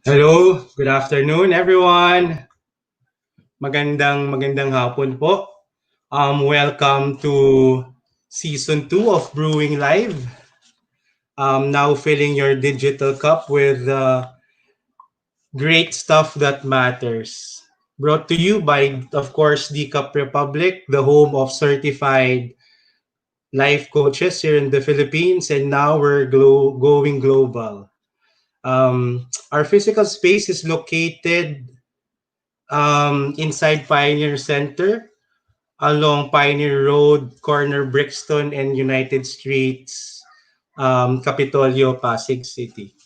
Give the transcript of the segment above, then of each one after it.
Hello, good afternoon everyone. Magandang hapon po. Welcome to season 2 of Brewing Live. Now filling your digital cup with great stuff that matters. Brought to you by, of course, the Cup Republic, the home of certified life coaches here in the Philippines, and now we're going global. Our physical space is located inside Pioneer Center along Pioneer Road, corner Brixton and United Streets, Capitolio, Pasig City.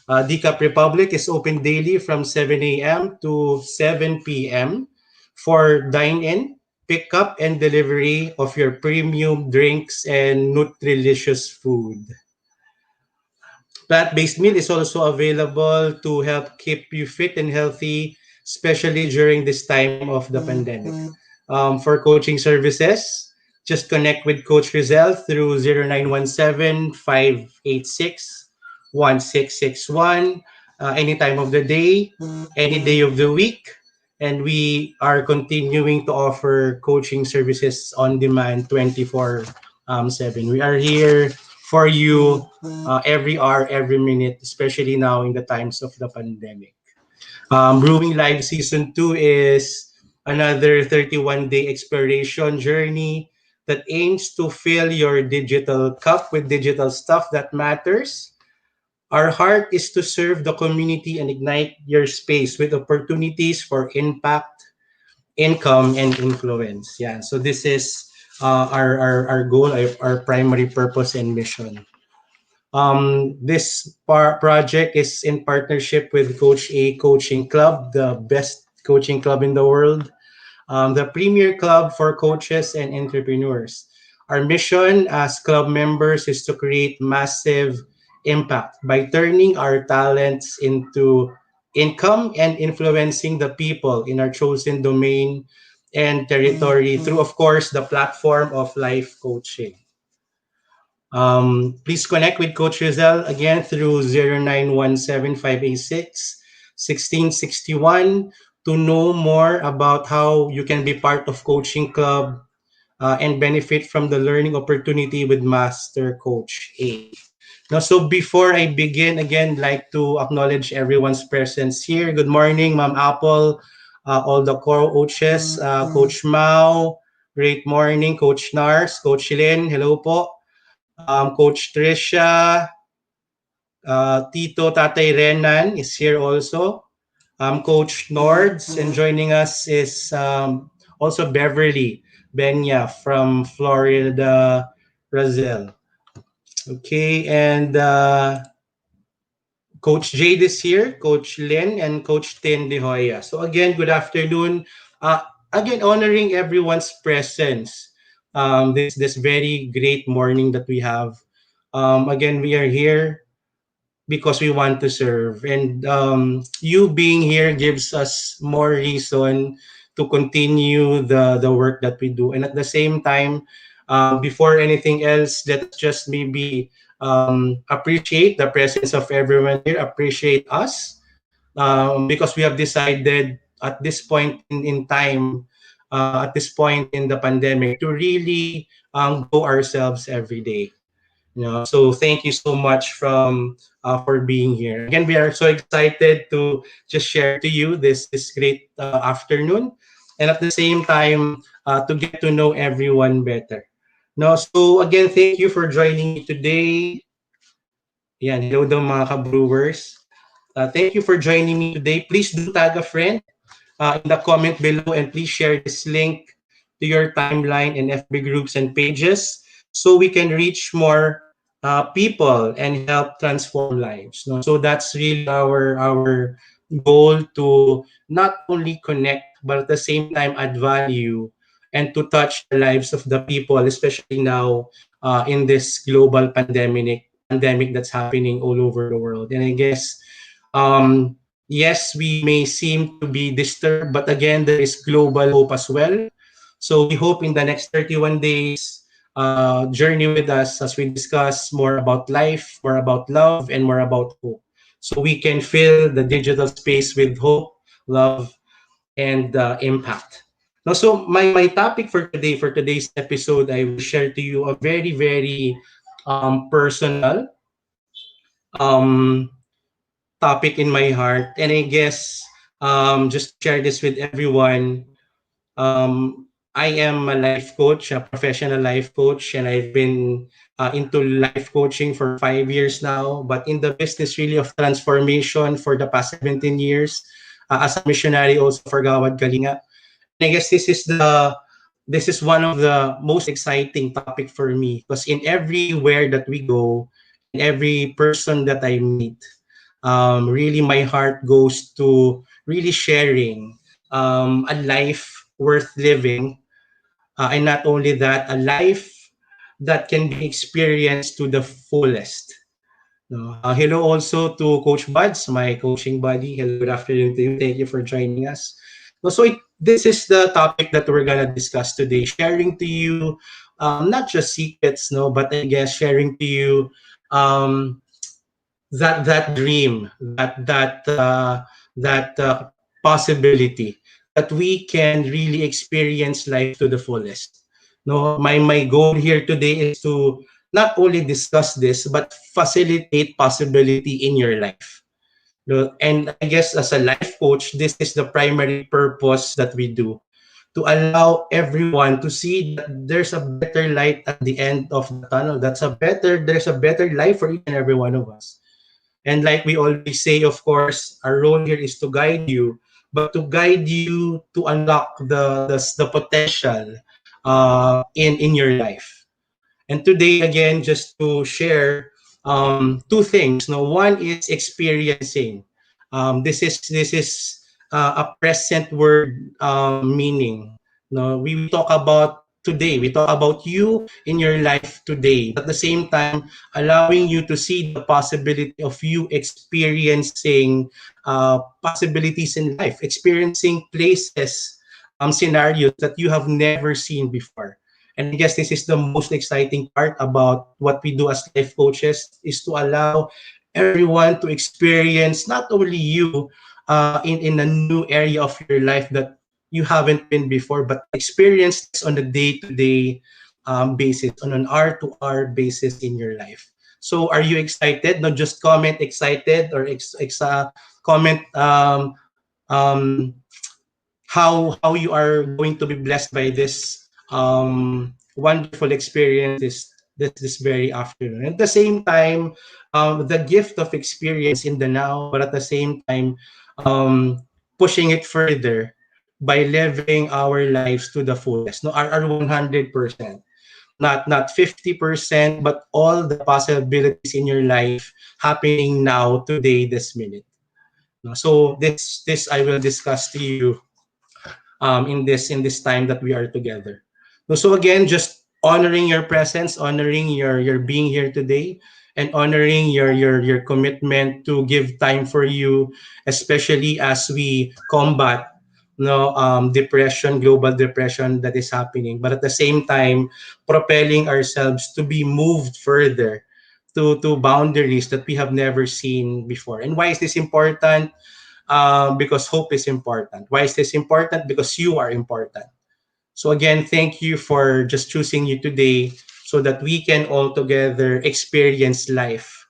Decap Republic is open daily from 7 a.m. to 7 p.m. for dine-in, pick-up, and delivery of your premium drinks and nutrilicious food. Plant-based meal is also available to help keep you fit and healthy, especially during this time of the pandemic. For coaching services, just connect with Coach Rizal through 0917-586-1661 any time of the day, any day of the week. And we are continuing to offer coaching services on demand 24/7. We are here for you every hour, every minute, especially now in the times of the pandemic. Brewing Live Season 2 is another 31-day exploration journey that aims to fill your digital cup with digital stuff that matters. Our heart is to serve the community and ignite your space with opportunities for impact, income, and influence. Yeah, so this is our goal, our primary purpose and mission. This project is in partnership with Coach A Coaching Club, the best coaching club in the world, the premier club for coaches and entrepreneurs. Our mission as club members is to create massive impact by turning our talents into income and influencing the people in our chosen domain and territory through, of course, the platform of life coaching. Please connect with Coach Rizal again through 0917-586-1661 to know more about how you can be part of Coaching Club and benefit from the learning opportunity with Master Coach A. Now, so before I begin, again, like to acknowledge everyone's presence here. Good morning, Ma'am Apple, all the core coaches, Coach Mao, great morning, Coach Nars, Coach Lynn, hello po. Coach Trisha, Tito Tatay Renan is here also. Coach Nords, and joining us is also Beverly Benya from Florida, Brazil. Okay, and Coach Jade is here, Coach Lynn, and Coach Tin De Hoya. So again, good afternoon. Again, honoring everyone's presence. This very great morning that we have. Again, we are here because we want to serve. And you being here gives us more reason to continue the work that we do. And at the same time, before anything else, let's just maybe appreciate the presence of everyone here, appreciate us, because we have decided at this point in time, at this point in the pandemic, to really go ourselves every day. So thank you so much for being here. Again, we are so excited to just share to you this great afternoon, and at the same time to get to know everyone better. No, so again, thank you for joining me today. Yan, hello daw mga ka-brewers. Thank you for joining me today. Please do tag a friend in the comment below, and please share this link to your timeline and FB groups and pages so we can reach more people and help transform lives. No? So that's really our goal, to not only connect but at the same time add value and to touch the lives of the people, especially now in this global pandemic that's happening all over the world. And I guess yes, we may seem to be disturbed, but again, there is global hope as well. So we hope in the next 31 days, journey with us as we discuss more about life, more about love, and more about hope. so we can fill the digital space with hope, love, and impact. Now, so my topic for today, for today's episode, I will share to you a very, very personal um, topic in my heart. And I guess just to share this with everyone, I am a life coach, a professional life coach, and I've been into life coaching for 5 years now. But in the business really of transformation for the past 17 years, as a missionary also for Gawad Kalinga. And I guess this is one of the most exciting topic for me because in everywhere that we go, in every person that I meet, really my heart goes to really sharing a life worth living, and not only that, a life that can be experienced to the fullest. No? Hello also to Coach Buds, my coaching buddy. Hello, good afternoon to you. Thank you for joining us. No, so this is the topic that we're gonna discuss today, sharing to you not just secrets, no, but I guess sharing to you um, that dream, that possibility that we can really experience life to the fullest. No, my goal here today is to not only discuss this but facilitate possibility in your life. No, and I guess as a life coach, this is the primary purpose that we do, to allow everyone to see that there's a better light at the end of the tunnel. There's a better life for each and every one of us. And like we always say, of course, our role here is to guide you, but to guide you to unlock the potential in your life. And today, again, just to share two things. No, one is experiencing. This is a present word meaning. No, we talk about today. We talk about you in your life today. But at the same time, allowing you to see the possibility of you experiencing possibilities in life, experiencing places, scenarios that you have never seen before. And I guess this is the most exciting part about what we do as life coaches, is to allow everyone to experience not only you in a new area of your life that you haven't been before, but experience this on a day-to-day basis, on an hour-to-hour basis in your life. So are you excited? Not just comment excited or comment um, how you are going to be blessed by this wonderful experience this very afternoon. At the same time, the gift of experience in the now, but at the same time, um, pushing it further by living our lives to the fullest. No, our 100%. Not 50%, but all the possibilities in your life happening now, today, this minute. No, so this I will discuss to you in this time that we are together. So again, just honoring your presence, honoring your being here today, and honoring your commitment to give time for you, especially as we combat depression, global depression that is happening, but at the same time propelling ourselves to be moved further to boundaries that we have never seen before. And why is this important? Because hope is important. Why is this important? Because you are important. So again, thank you for just choosing you today so that we can all together experience life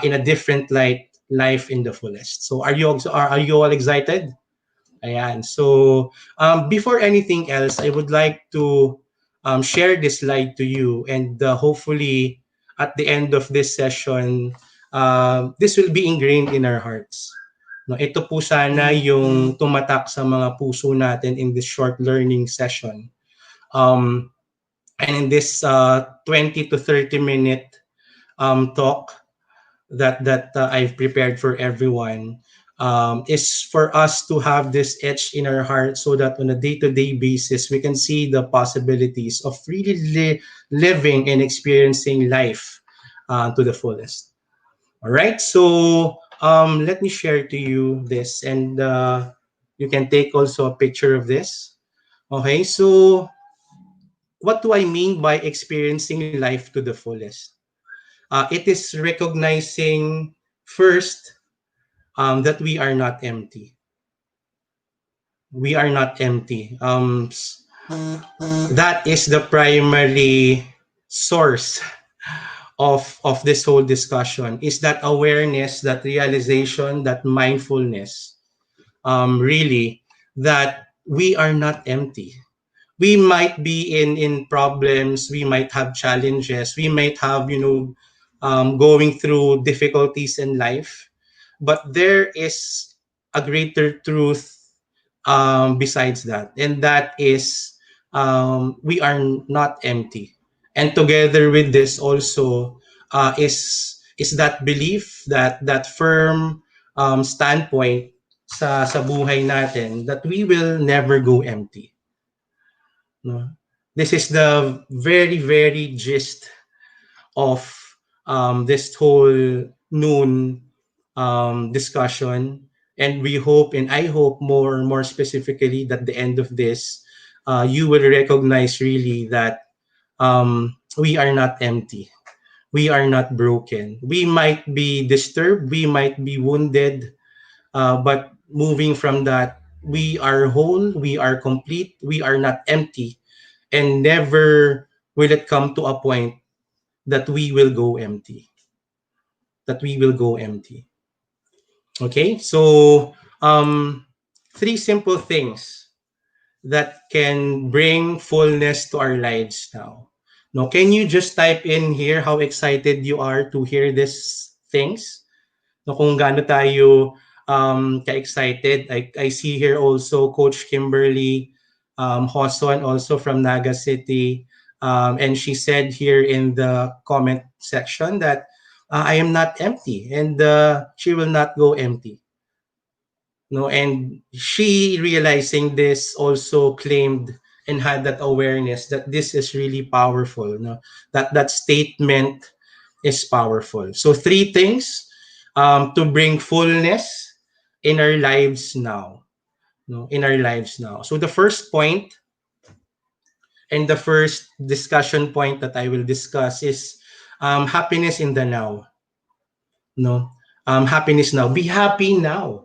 in a different light, life in the fullest. So are you all excited? Ayan. So before anything else, I would like to share this slide to you, and hopefully at the end of this session, this will be ingrained in our hearts. No, ito po sana yung tumatak sa mga puso natin in this short learning session. Um, and in this 20 to 30 minute talk that I've prepared for everyone, is for us to have this etched in our heart so that on a day-to-day basis we can see the possibilities of really living and experiencing life to the fullest. All right, so let me share to you this, and you can take also a picture of this. Okay, so what do I mean by experiencing life to the fullest? It is recognizing first that we are not empty. We are not empty. That is the primary source of this whole discussion, is that awareness, that realization, that mindfulness, really, that we are not empty. We might be in problems, we might have challenges, we might have, going through difficulties in life, but there is a greater truth besides that, and that is, we are not empty. And together with this also, is that belief, that firm standpoint sa buhay natin, that we will never go empty. No? This is the very, very gist of this whole noon discussion. And we hope, and I hope more specifically, that the end of this, you will recognize really that we are not empty. We are not broken. We might be disturbed. We might be wounded. But moving from that, we are whole. We are complete. We are not empty. And never will it come to a point that we will go empty. That we will go empty. Okay, so three simple things that can bring fullness to our lives now. No, can you just type in here how excited you are to hear these things? No, kung gaano tayo ka-excited. I see here also Coach Kimberly Hoson, also from Naga City. And she said here in the comment section that I am not empty, and she will not go empty. No, and she, realizing this, also claimed and had that awareness that this is really powerful. No, that statement is powerful. So three things to bring fullness in our lives now. No, in our lives now. So the first point, and the first discussion point that I will discuss, is happiness in the now. No, happiness now. Be happy now.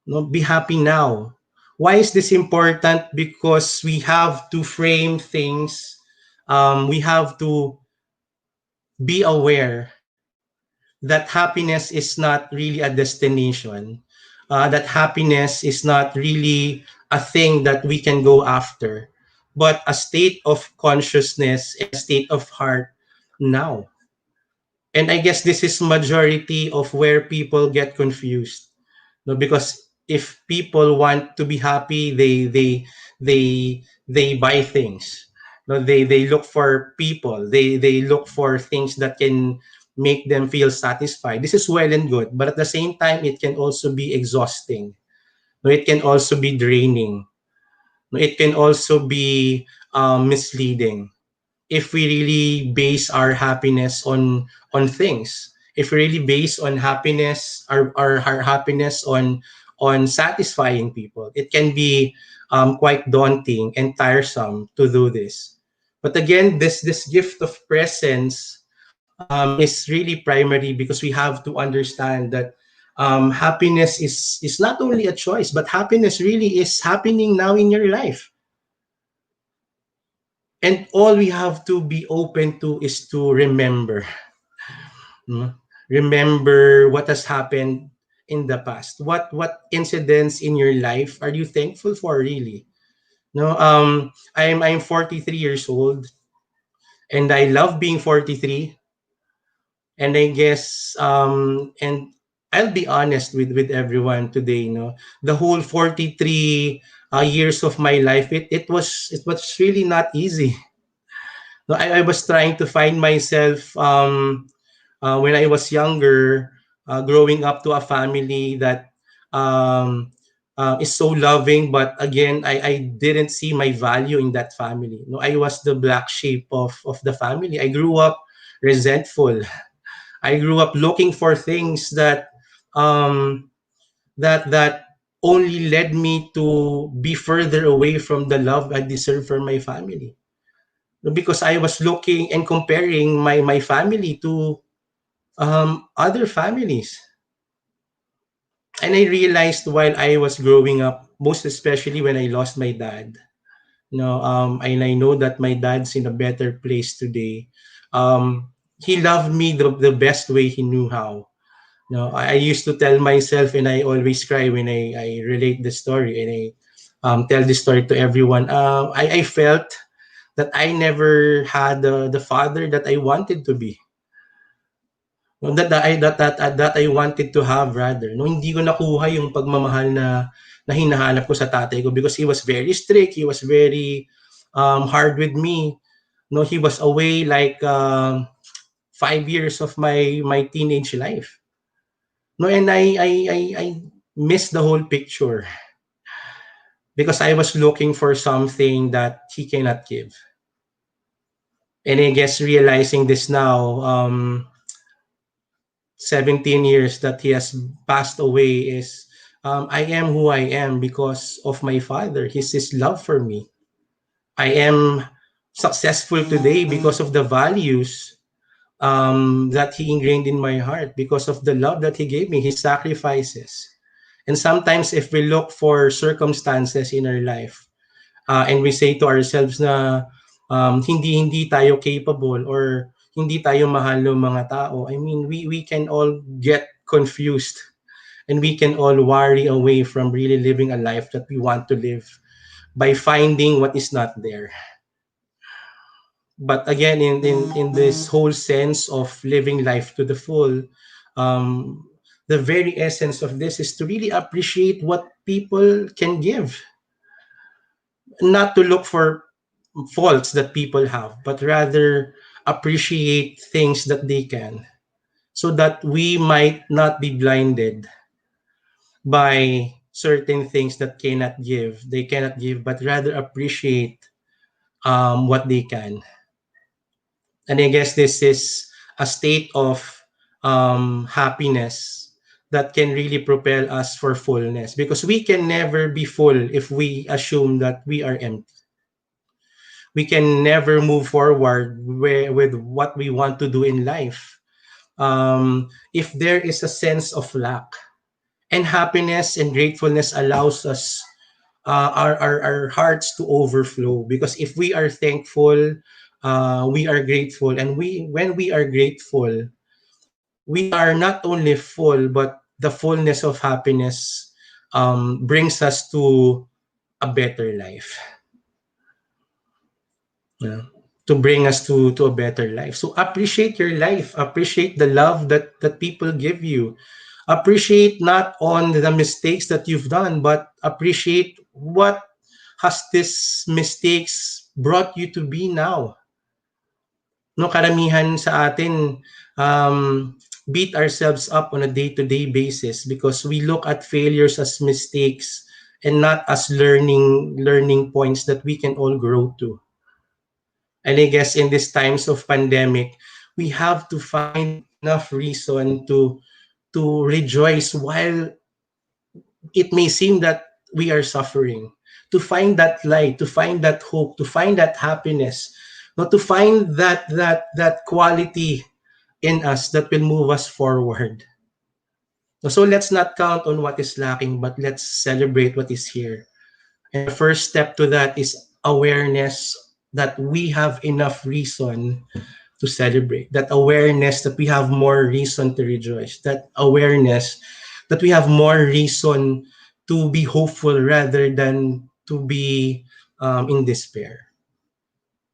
No, be happy now. Why is this important? Because we have to frame things. We have to be aware that happiness is not really a destination. That happiness is not really a thing that we can go after, but a state of consciousness and a state of heart now. And I guess this is majority of where people get confused. No, because if people want to be happy, they buy things. No, they look for people. They look for things that can make them feel satisfied. This is well and good, but at the same time, it can also be exhausting. No, it can also be draining. No, it can also be misleading if we really base our happiness on things. If we really base on happiness, our happiness on satisfying people, it can be quite daunting and tiresome to do this. But again, this gift of presence is really primary, because we have to understand that happiness is not only a choice, but happiness really is happening now in your life. And all we have to be open to is to remember. No? Remember what has happened in the past. What incidents in your life are you thankful for, really? No, I'm 43 years old, and I love being 43. And I guess and I'll be honest with everyone today. The whole 43 years of my life, it was really not easy. No, I was trying to find myself when I was younger, growing up to a family that um, is so loving, but again, I didn't see my value in that family. No, I was the black sheep of the family. I grew up resentful. I grew up looking for things um, that only led me to be further away from the love I deserve from my family, because I was looking and comparing my family to other families. And I realized while I was growing up, most especially when I lost my dad, and I know that my dad's in a better place today. He loved me the best way he knew how. I used to tell myself, and I always cry when I relate the story and I tell this story to everyone. I felt that I never had the father that I wanted to be. No, that I wanted to have rather. No, hindi ko nakuha yung pagmamahal na hinahanap ko sa tatay ko because he was very strict, he was very hard with me. No, he was away like 5 years of my teenage life. No, and I missed the whole picture because I was looking for something that he cannot give. And I guess realizing this now, 17 years that he has passed away is I am who I am because of my father, his love for me. I am successful today because of the values that he ingrained in my heart, because of the love that he gave me, his sacrifices. And sometimes if we look for circumstances in our life, and we say to ourselves na hindi tayo capable or hindi tayo mahal ng mga tao, I mean, we can all get confused and we can all worry away from really living a life that we want to live by finding what is not there. But again, in this whole sense of living life to the full, um, the very essence of this is to really appreciate what people can give, not to look for faults that people have, but rather appreciate things that they can, so that we might not be blinded by certain things that they cannot give, but rather appreciate what they can. And I guess this is a state of happiness that can really propel us for fullness, because we can never be full if we assume that we are empty. We can never move forward with what we want to do in life if there is a sense of lack. And happiness and gratefulness allows us our hearts to overflow, because if we are thankful, we are grateful, and when we are grateful, we are not only full, but the fullness of happiness brings us to a better life. Yeah. To bring us to a better life. So appreciate your life. Appreciate the love that people give you. Appreciate not on the mistakes that you've done, but appreciate what has this mistakes brought you to be now. No, karamihan sa atin beat ourselves up on a day-to-day basis because we look at failures as mistakes and not as learning points that we can all grow to. And I guess in these times of pandemic, we have to find enough reason to rejoice while it may seem that we are suffering. To find that light, to find that hope, to find that happiness, not to find that quality in us that will move us forward. So let's not count on what is lacking, but let's celebrate what is here. And the first step to that is awareness that we have enough reason to celebrate, that awareness that we have more reason to rejoice, that awareness that we have more reason to be hopeful rather than to be in despair.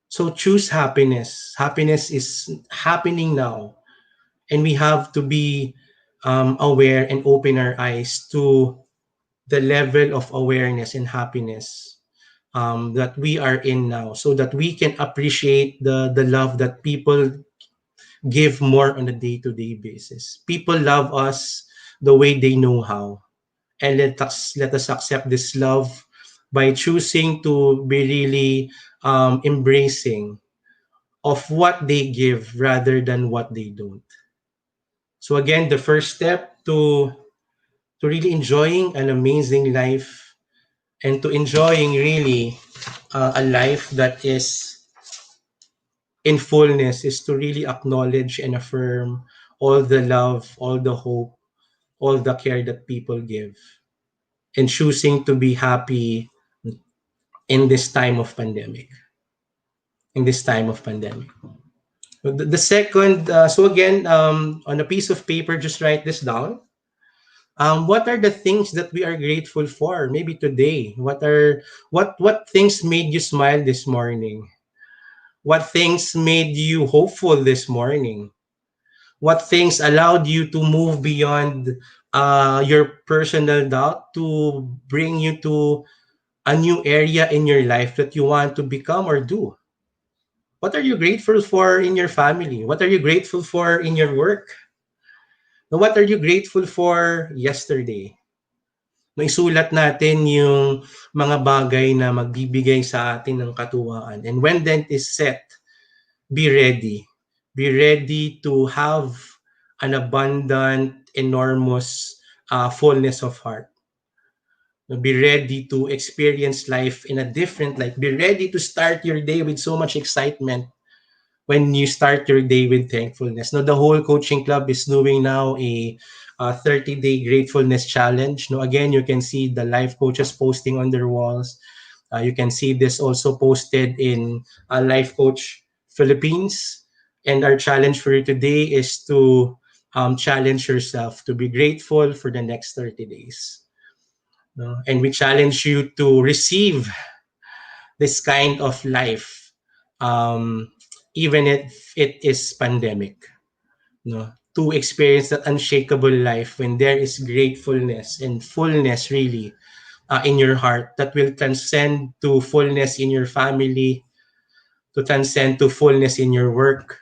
So choose happiness. Happiness is happening now, and we have to be aware and open our eyes to the level of awareness and happiness that we are in now, so that we can appreciate the love that people give more on a day-to-day basis. People love us the way they know how. And let us accept this love by choosing to be really embracing of what they give rather than what they don't. So again, the first step to really enjoying an amazing life and to enjoying really a life that is in fullness is to really acknowledge and affirm all the love, all the hope, all the care that people give, and choosing to be happy in this time of pandemic. In this time of pandemic. The second, so again, on a piece of paper, just write this down. What are the things that we are grateful for? Maybe today. What things made you smile this morning? What things made you hopeful this morning? What things allowed you to move beyond your personal doubt to bring you to a new area in your life that you want to become or do? What are you grateful for in your family? What are you grateful for in your work? What are you grateful for yesterday? Maisulat natin yung mga bagay na magbibigay sa atin ng katuwaan. And when that is set, be ready. Be ready to have an abundant, enormous fullness of heart. Be ready to experience life in a different light. Be ready to start your day with so much excitement when you start your day with thankfulness. Now, the whole coaching club is doing now a 30-day gratefulness challenge. Now, again, you can see the life coaches posting on their walls. You can see this also posted in Life Coach Philippines. And our challenge for you today is to challenge yourself to be grateful for the next 30 days. No? And we challenge you to receive this kind of life, even if it is pandemic. No? To experience that unshakable life when there is gratefulness and fullness really in your heart that will transcend to fullness in your family, to transcend to fullness in your work,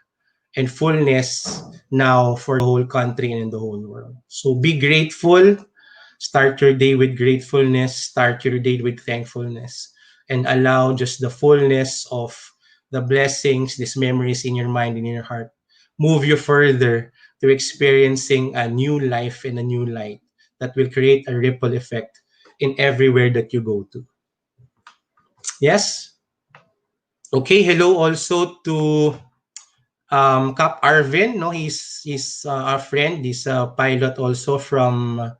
and fullness now for the whole country and in the whole world. So be grateful. Start your day with gratefulness. Start your day with thankfulness. And allow just the fullness of the blessings, these memories in your mind and in your heart, move you further to experiencing a new life and a new light that will create a ripple effect in everywhere that you go to. Yes? Okay, hello also to Cap Arvin. No, he's our friend. He's a pilot also from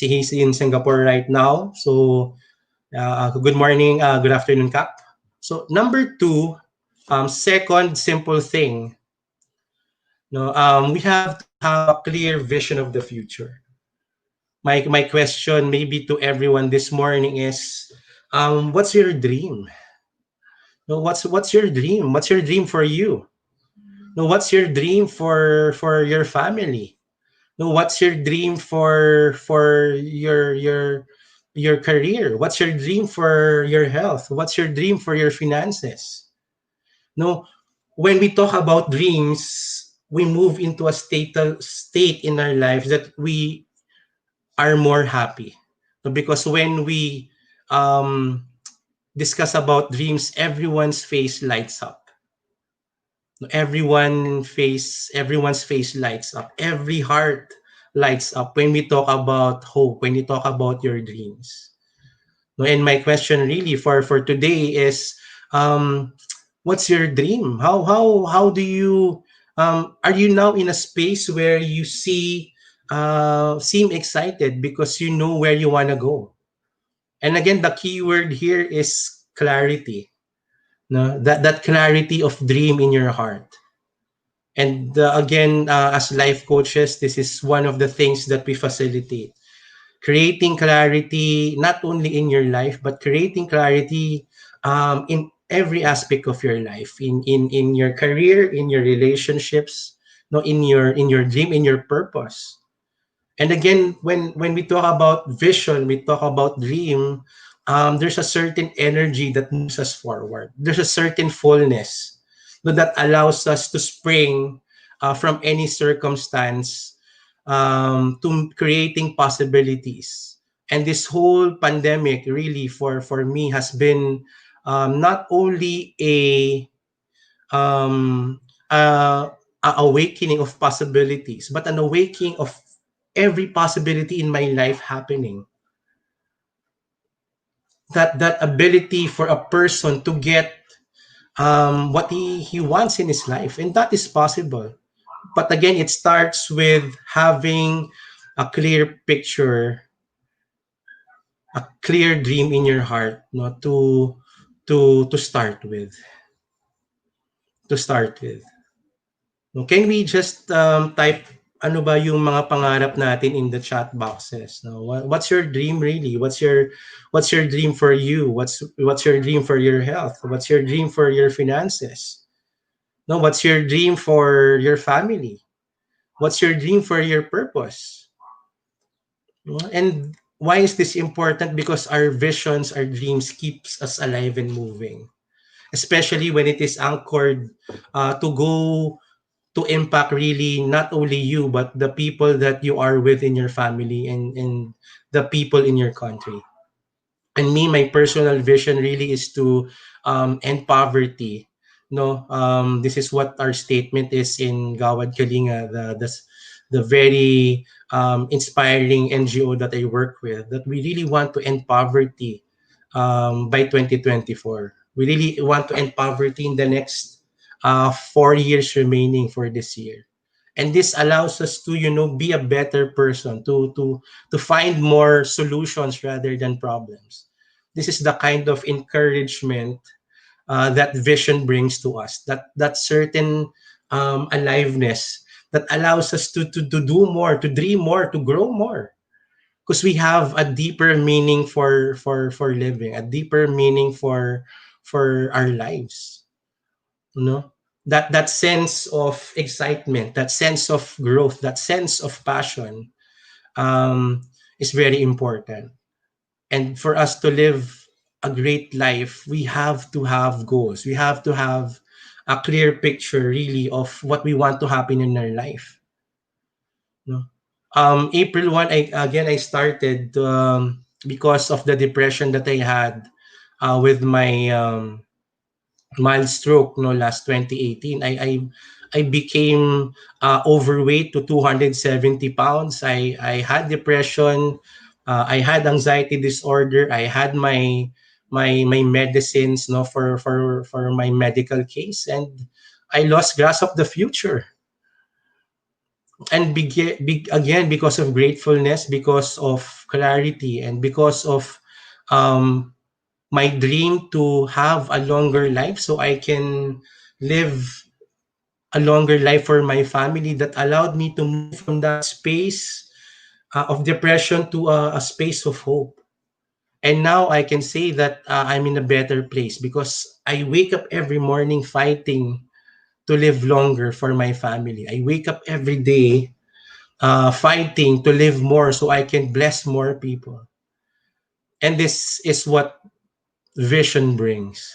he's in Singapore right now. So good morning, good afternoon, Cap. So number two, second simple thing. No, we have to have a clear vision of the future. My question maybe to everyone this morning is, what's your dream? No, what's your dream? What's your dream for you? No, what's your dream for your family? No, what's your dream for your career? What's your dream for your health? What's your dream for your finances? No, when we talk about dreams, we move into a state in our lives that we are more happy. No, because when we discuss about dreams, everyone's face lights up. Everyone's face lights up. Every heart lights up when we talk about hope, when we talk about your dreams. No, and my question really for today is, what's your dream? How do you are you now in a space where you seem excited because you know where you want to go? And again, the key word here is clarity. No, that clarity of dream in your heart. And again, as life coaches, this is one of the things that we facilitate. Creating clarity, not only in your life, but creating clarity in every aspect of your life, in your career, in your relationships, no, in your dream, in your purpose. And again, when we talk about vision, we talk about dream, there's a certain energy that moves us forward. There's a certain fullness that allows us to spring from any circumstance to creating possibilities. And this whole pandemic really for me has been not only um, a awakening of possibilities, but an awakening of every possibility in my life happening. That ability for a person to get what he wants in his life, and that is possible. But again, it starts with having a clear picture, a clear dream in your heart, no, to start with, to start with. No, can we just type ano ba yung mga pangarap natin in the chat boxes? No, what's your dream really? What's your dream for you? What's your dream for your health? What's your dream for your finances? No, what's your dream for your family? What's your dream for your purpose? No? And why is this important? Because our visions, our dreams keeps us alive and moving, especially when it is anchored to go to impact really not only you but the people that you are with in your family and the people in your country. And me, my personal vision really is to end poverty. No, this is what our statement is in Gawad Kalinga, the very inspiring NGO that I work with, that we really want to end poverty by 2024. We really want to end poverty in the next 4 years remaining for this year. And this allows us to, be a better person, to find more solutions rather than problems. This is the kind of encouragement that vision brings to us. That certain aliveness that allows us to do more, to dream more, to grow more, because we have a deeper meaning for living, a deeper meaning for our lives. You know, that sense of excitement, that sense of growth, that sense of passion um, is very important. And for us to live a great life, we have to have goals. We have to have a clear picture, really, of what we want to happen in our life. No? April 1, I started because of the depression that I had with my mild stroke no last 2018. I became overweight to 270 pounds. I had depression, I had anxiety disorder, I had my medicines no for my medical case, and I lost grasp of the future. And again, because of gratefulness, because of clarity, and because of um, my dream to have a longer life so I can live a longer life for my family, that allowed me to move from that space of depression to a space of hope. And now I can say that I'm in a better place because I wake up every morning fighting to live longer for my family. I wake up every day fighting to live more so I can bless more people. And this is what vision brings.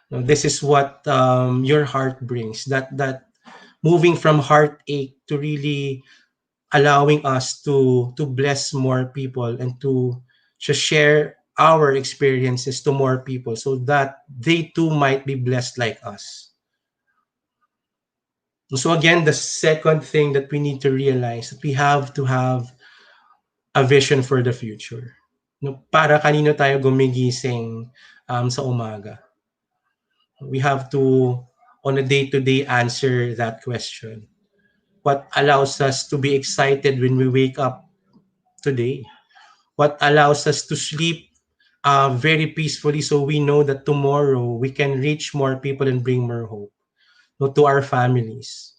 No, this is what your heart brings. That moving from heartache to really allowing us to bless more people and to just share our experiences to more people so that they too might be blessed like us. So again, the second thing that we need to realize, that we have to have a vision for the future. No, para kanino tayo gumigising sa umaga? We have to, on a day-to-day, answer that question. What allows us to be excited when we wake up today? What allows us to sleep very peacefully so we know that tomorrow we can reach more people and bring more hope, no, to our families,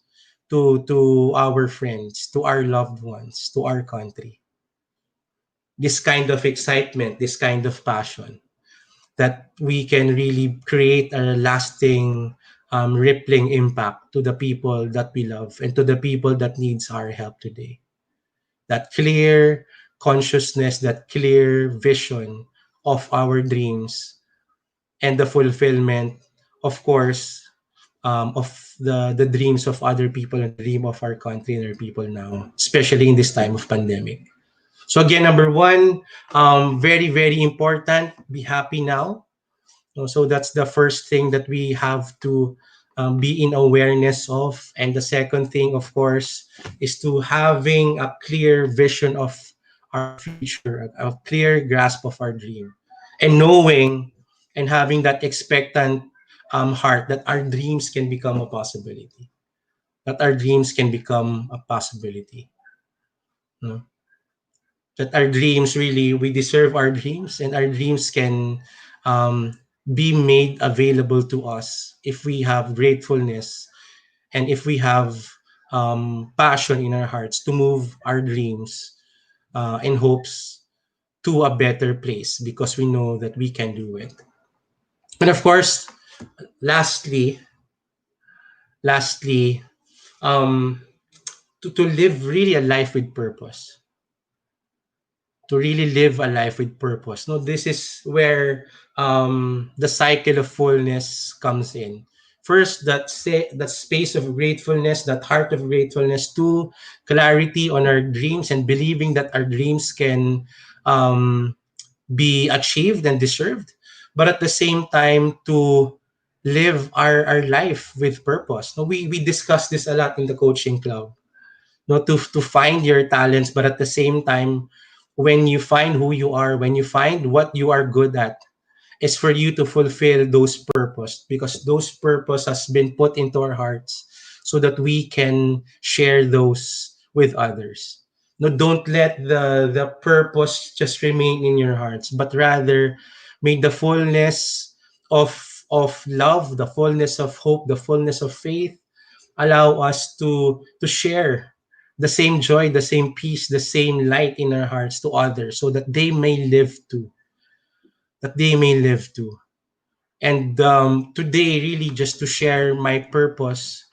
to our friends, to our loved ones, to our country. This kind of excitement, this kind of passion, that we can really create a lasting rippling impact to the people that we love and to the people that needs our help today. That clear consciousness, that clear vision of our dreams, and the fulfillment, of course, of the dreams of other people and the dream of our country and our people now, especially in this time of pandemic. So again, number one, very, very important, be happy now. So that's the first thing that we have to be in awareness of. And the second thing, of course, is to having a clear vision of our future, a clear grasp of our dream, and knowing and having that expectant heart that our dreams can become a possibility, that our dreams can become a possibility. No? That our dreams, really, we deserve our dreams, and our dreams can um, be made available to us if we have gratefulness, and if we have passion in our hearts to move our dreams and hopes to a better place, because we know that we can do it. And of course, lastly, lastly, um, to live really a life with purpose, to really live a life with purpose. No, this is where the cycle of fullness comes in. First, that space of gratefulness, that heart of gratefulness. Two, clarity on our dreams and believing that our dreams can um, be achieved and deserved. But at the same time, to live our life with purpose. No, we discuss this a lot in the coaching club, no, to find your talents, but at the same time, when you find who you are, when you find what you are good at, is for you to fulfill those purpose, because those purpose has been put into our hearts so that we can share those with others. No, don't let the purpose just remain in your hearts, but rather make the fullness of love, the fullness of hope, the fullness of faith allow us to share the same joy, the same peace, the same light in our hearts to others, so that they may live too, that they may live too. And today, really, just to share my purpose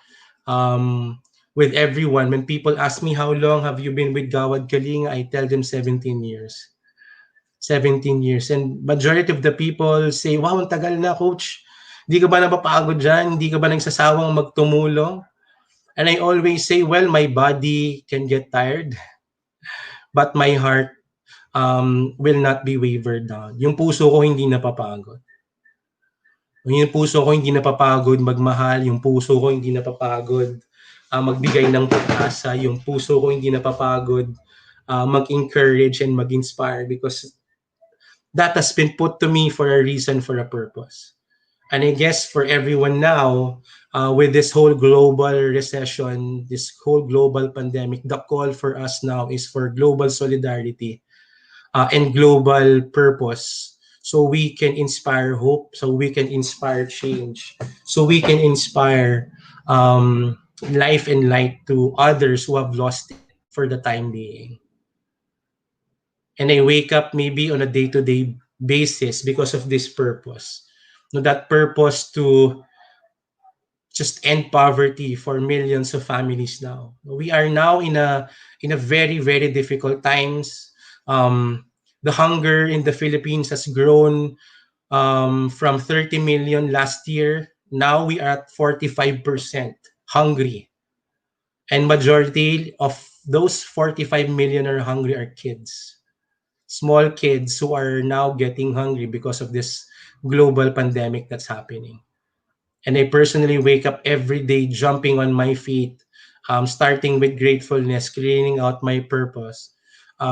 with everyone. When people ask me, how long have you been with Gawad Kalinga, I tell them 17 years. 17 years. And majority of the people say, wow, ang tagal na, coach. Hindi ka ba napapagod dyan? Hindi ka ba nagsasawang magtumulong? And I always say, well, my body can get tired, but my heart will not be wavered down. Yung puso ko hindi napapagod. Yung puso ko hindi napapagod magmahal. Yung puso ko hindi napapagod magbigay ng pag-asa. Yung puso ko hindi napapagod mag-encourage and mag-inspire, because that has been put to me for a reason, for a purpose. And I guess for everyone now, with this whole global recession, this whole global pandemic, the call for us now is for global solidarity and global purpose. So we can inspire hope, so we can inspire change, so we can inspire life and light to others who have lost it for the time being. And I wake up maybe on a day-to-day basis because of this purpose. No, that purpose to just end poverty for millions of families now. We are now in a very, very difficult times. The hunger in the Philippines has grown from 30 million last year. Now we are at 45% hungry. And majority of those 45 million are hungry are kids. Small kids who are now getting hungry because of this global pandemic that's happening. And I personally wake up every day jumping on my feet, starting with gratefulness, cleaning out my purpose,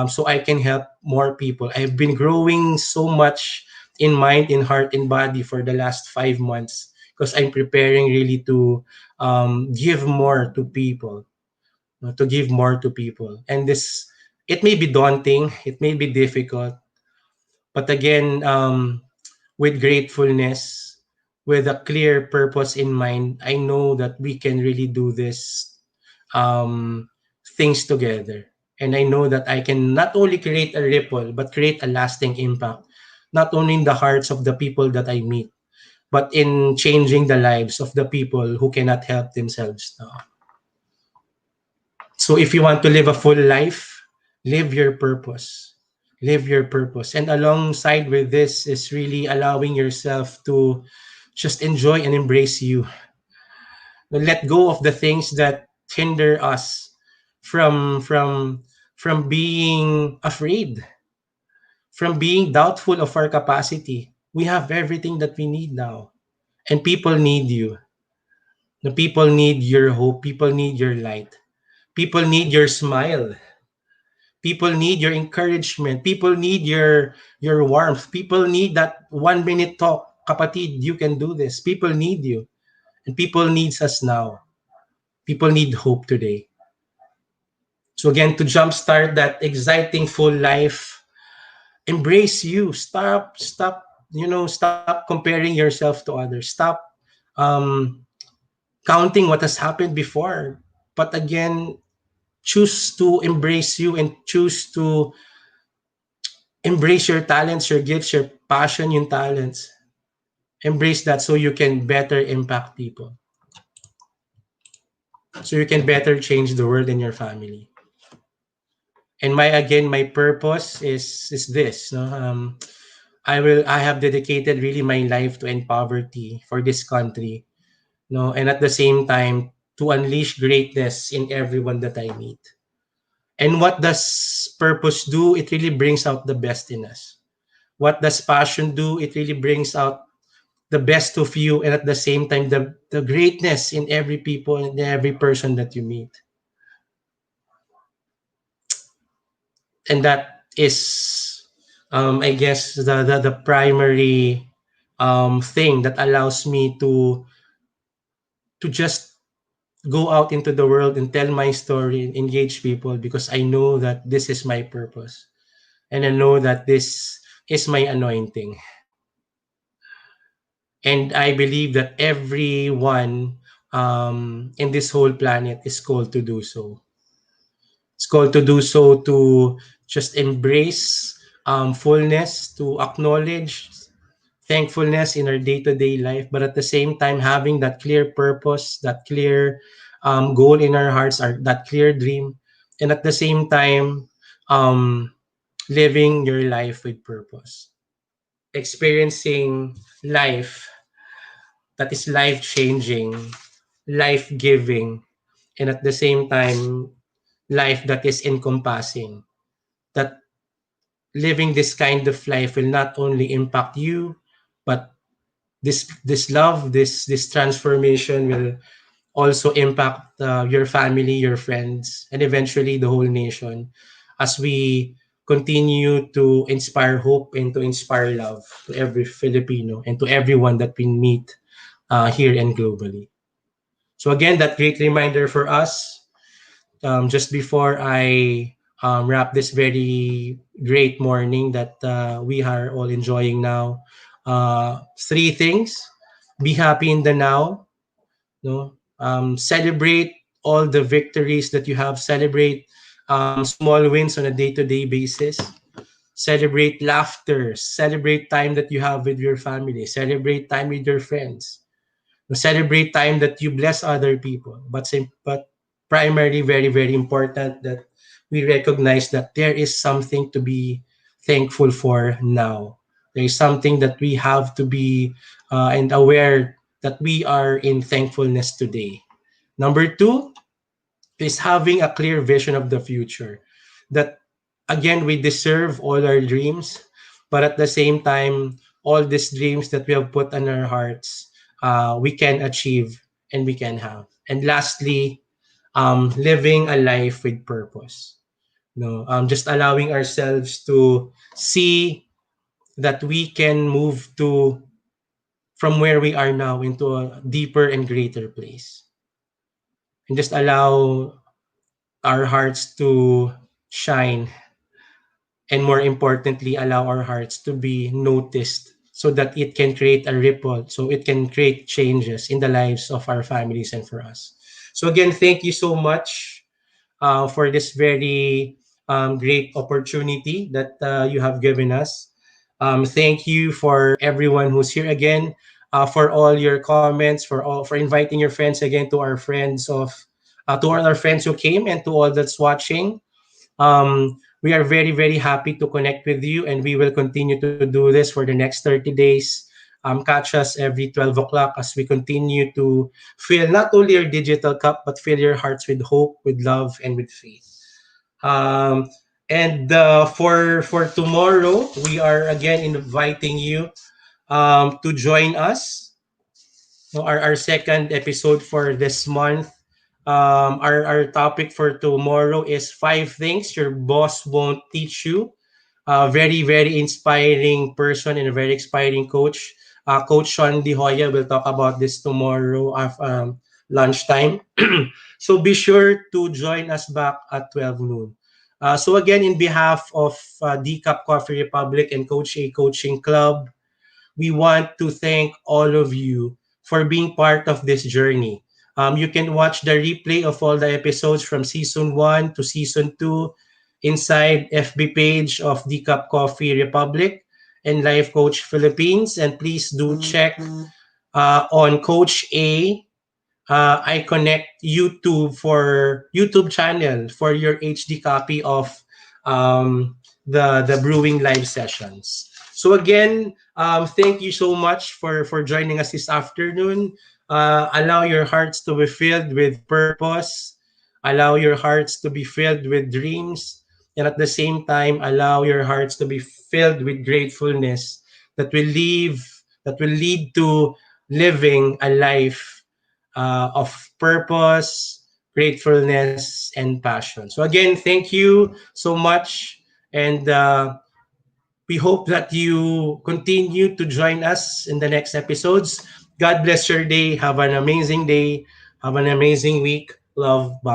so I can help more people. I've been growing so much in mind, in heart, in body for the last 5 months, because I'm preparing really to give more to people, to give more to people. And this, it may be daunting, it may be difficult, but again, with gratefulness, with a clear purpose in mind, I know that we can really do this um, things together. And I know that I can not only create a ripple, but create a lasting impact, not only in the hearts of the people that I meet, but in changing the lives of the people who cannot help themselves now. So if you want to live a full life, live your purpose. Live your purpose. And alongside with this is really allowing yourself to just enjoy and embrace you. Let go of the things that hinder us from from from being afraid, from being doubtful of our capacity. We have everything that we need now. And people need you. The people need your hope. People need your light. People need your smile. People need your encouragement. People need your warmth. People need that 1 minute talk. Kapatid, you can do this. People need you. And people needs us now. People need hope today. So again, to jumpstart that exciting full life, embrace you. Stop comparing yourself to others. Stop um, counting what has happened before. But again, choose to embrace you and choose to embrace your talents, your gifts, your passion, yung talents. Embrace that so you can better impact people. So you can better change the world and your family. And my purpose is this. No? I have dedicated really my life to end poverty for this country. No, and at the same time to unleash greatness in everyone that I meet. And what does purpose do? It really brings out the best in us. What does passion do? It really brings out the best of you, and at the same time the greatness in every people and every person that you meet. And that is I guess the primary thing that allows me to just go out into the world and tell my story and engage people, because I know that this is my purpose, and I know that this is my anointing. And I believe that everyone in this whole planet is called to do so. It's called to do so, to just embrace fullness, to acknowledge thankfulness in our day-to-day life, but at the same time having that clear purpose, that clear goal in our hearts, that clear dream, and at the same time um, living your life with purpose, experiencing life that is life-changing, life-giving, and at the same time life that is encompassing. That living this kind of life will not only impact you, but this love, this transformation will also impact your family, your friends, and eventually the whole nation, as we continue to inspire hope and to inspire love to every Filipino and to everyone that we meet here and globally. So again, that great reminder for us, just before I wrap this very great morning that we are all enjoying now. Three things: be happy in the now, no? Celebrate all the victories that you have. Celebrate small wins on a day-to-day basis. Celebrate laughter. Celebrate time that you have with your family. Celebrate time with your friends. Celebrate time that you bless other people. But primarily, very very important that we recognize that there is something to be thankful for now. There is something that we have to be and aware that we are in thankfulness today. Number two is having a clear vision of the future. That again, we deserve all our dreams, but at the same time, all these dreams that we have put on our hearts, we can achieve and we can have. And lastly, living a life with purpose. No, just allowing ourselves to see that we can move to from where we are now into a deeper and greater place, and just allow our hearts to shine, and more importantly allow our hearts to be noticed, so that it can create a ripple, so it can create changes in the lives of our families and for us. So again, thank you so much for this very great opportunity that you have given us. Thank you for everyone who's here again, for all your comments, for inviting your friends again, to our friends to all our friends who came, and to all that's watching. We are very, very happy to connect with you, and we will continue to do this for the next 30 days. Catch us every 12 o'clock as we continue to fill not only your digital cup, but fill your hearts with hope, with love, and with faith. Um, and for tomorrow, we are again inviting you to join us. So our second episode for this month. Our topic for tomorrow is five things your boss won't teach you. Very, very inspiring person and a very inspiring coach. Coach Sean De Hoya will talk about this tomorrow lunchtime. So be sure to join us back at 12 noon. So again, in behalf of Decap Coffee Republic and Coach A Coaching Club, we want to thank all of you for being part of this journey. You can watch the replay of all the episodes from season 1 to season 2 inside FB page of Decap Coffee Republic and Life Coach Philippines. And please do check on Coach A I connect YouTube channel for your HD copy of the brewing live sessions. So again, thank you so much for joining us this afternoon. Allow your hearts to be filled with purpose. Allow your hearts to be filled with dreams, and at the same time, allow your hearts to be filled with gratefulness that will lead to living a life of purpose, gratefulness, and passion. So, again, thank you so much. And we hope that you continue to join us in the next episodes. God bless your day. Have an amazing day. Have an amazing week. Love. Bye.